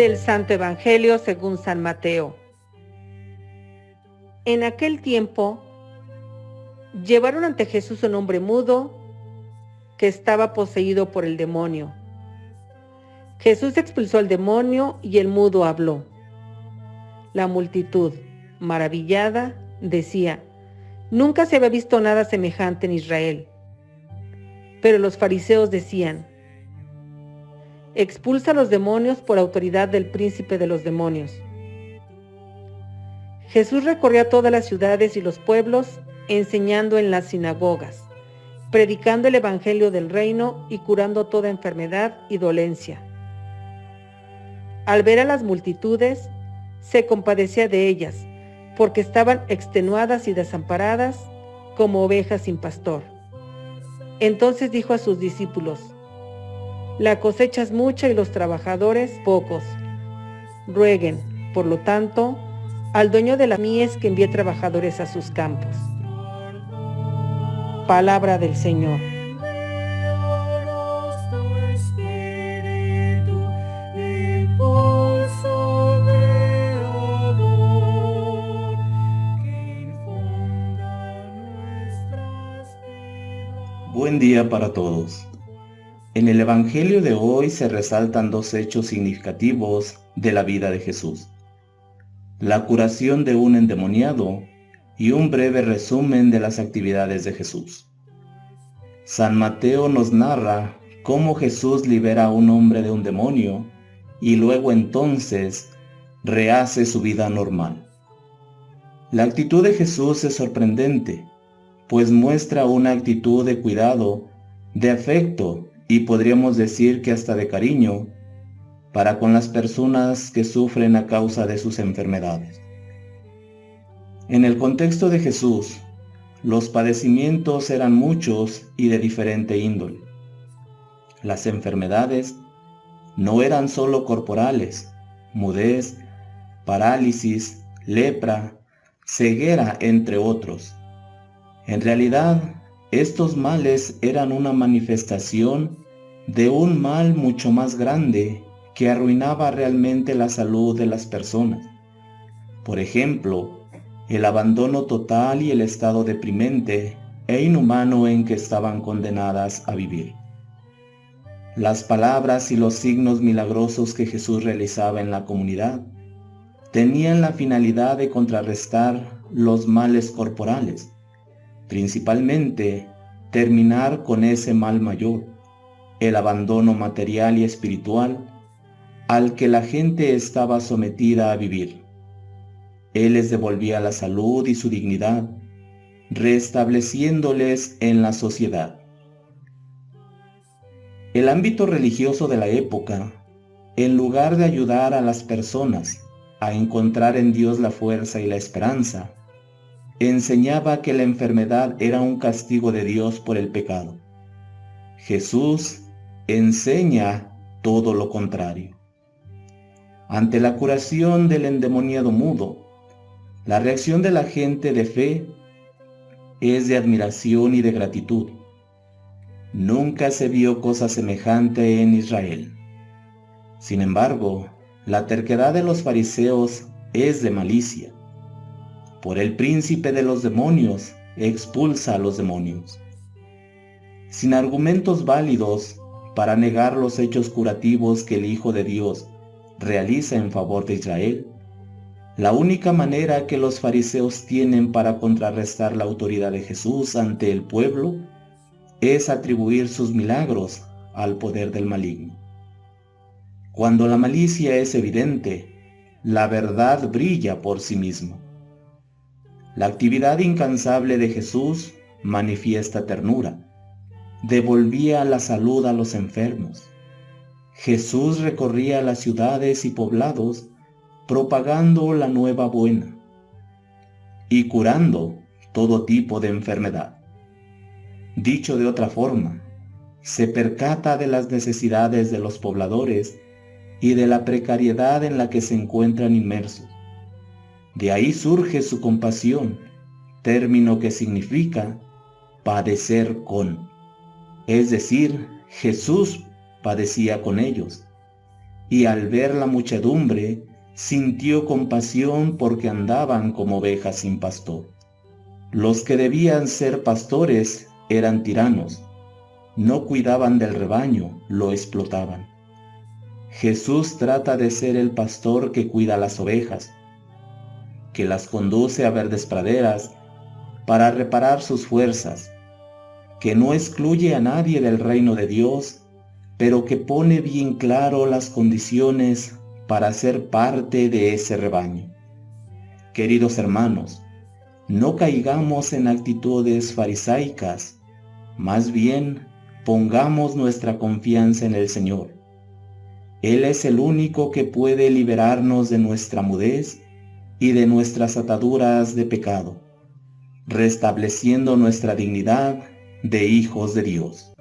Del Santo Evangelio según San Mateo. En aquel tiempo, llevaron ante Jesús un hombre mudo que estaba poseído por el demonio. Jesús expulsó al demonio y el mudo habló. La multitud, maravillada, decía: nunca se había visto nada semejante en Israel. Pero los fariseos decían: expulsa a los demonios por autoridad del príncipe de los demonios. Jesús recorría todas las ciudades y los pueblos, enseñando en las sinagogas, predicando el evangelio del reino y curando toda enfermedad y dolencia. Al ver a las multitudes, se compadecía de ellas, porque estaban extenuadas y desamparadas, como ovejas sin pastor. Entonces dijo a sus discípulos: la cosecha es mucha y los trabajadores pocos. Rueguen, por lo tanto, al dueño de la mies que envíe trabajadores a sus campos. Palabra del Señor. Buen día para todos. En el Evangelio de hoy se resaltan dos hechos significativos de la vida de Jesús: la curación de un endemoniado y un breve resumen de las actividades de Jesús. San Mateo nos narra cómo Jesús libera a un hombre de un demonio y luego entonces rehace su vida normal. La actitud de Jesús es sorprendente, pues muestra una actitud de cuidado, de afecto y podríamos decir que hasta de cariño para con las personas que sufren a causa de sus enfermedades. En el contexto de Jesús, los padecimientos eran muchos y de diferente índole. Las enfermedades no eran solo corporales: mudez, parálisis, lepra, ceguera, entre otros. En realidad, estos males eran una manifestación de un mal mucho más grande que arruinaba realmente la salud de las personas. Por ejemplo, el abandono total y el estado deprimente e inhumano en que estaban condenadas a vivir. Las palabras y los signos milagrosos que Jesús realizaba en la comunidad tenían la finalidad de contrarrestar los males corporales, principalmente terminar con ese mal mayor, el abandono material y espiritual al que la gente estaba sometida a vivir. Él les devolvía la salud y su dignidad, restableciéndoles en la sociedad. El ámbito religioso de la época, en lugar de ayudar a las personas a encontrar en Dios la fuerza y la esperanza, enseñaba que la enfermedad era un castigo de Dios por el pecado. Jesús enseña todo lo contrario. Ante la curación del endemoniado mudo, la reacción de la gente de fe es de admiración y de gratitud. Nunca se vio cosa semejante en Israel. Sin embargo, la terquedad de los fariseos es de malicia. Por el príncipe de los demonios, expulsa a los demonios. Sin argumentos válidos para negar los hechos curativos que el Hijo de Dios realiza en favor de Israel, la única manera que los fariseos tienen para contrarrestar la autoridad de Jesús ante el pueblo es atribuir sus milagros al poder del maligno. Cuando la malicia es evidente, la verdad brilla por sí misma. La actividad incansable de Jesús manifiesta ternura. Devolvía la salud a los enfermos. Jesús recorría las ciudades y poblados propagando la nueva buena y curando todo tipo de enfermedad. Dicho de otra forma, se percata de las necesidades de los pobladores y de la precariedad en la que se encuentran inmersos. De ahí surge su compasión, término que significa padecer con. Es decir, Jesús padecía con ellos. y al ver la muchedumbre, sintió compasión porque andaban como ovejas sin pastor. Los que debían ser pastores eran tiranos, no cuidaban del rebaño, lo explotaban. Jesús trata de ser el pastor que cuida las ovejas, que las conduce a verdes praderas para reparar sus fuerzas, que no excluye a nadie del reino de Dios, pero que pone bien claro las condiciones para ser parte de ese rebaño. Queridos hermanos, no caigamos en actitudes farisaicas, más bien pongamos nuestra confianza en el Señor. Él es el único que puede liberarnos de nuestra mudez y de nuestras ataduras de pecado, restableciendo nuestra dignidad de hijos de Dios.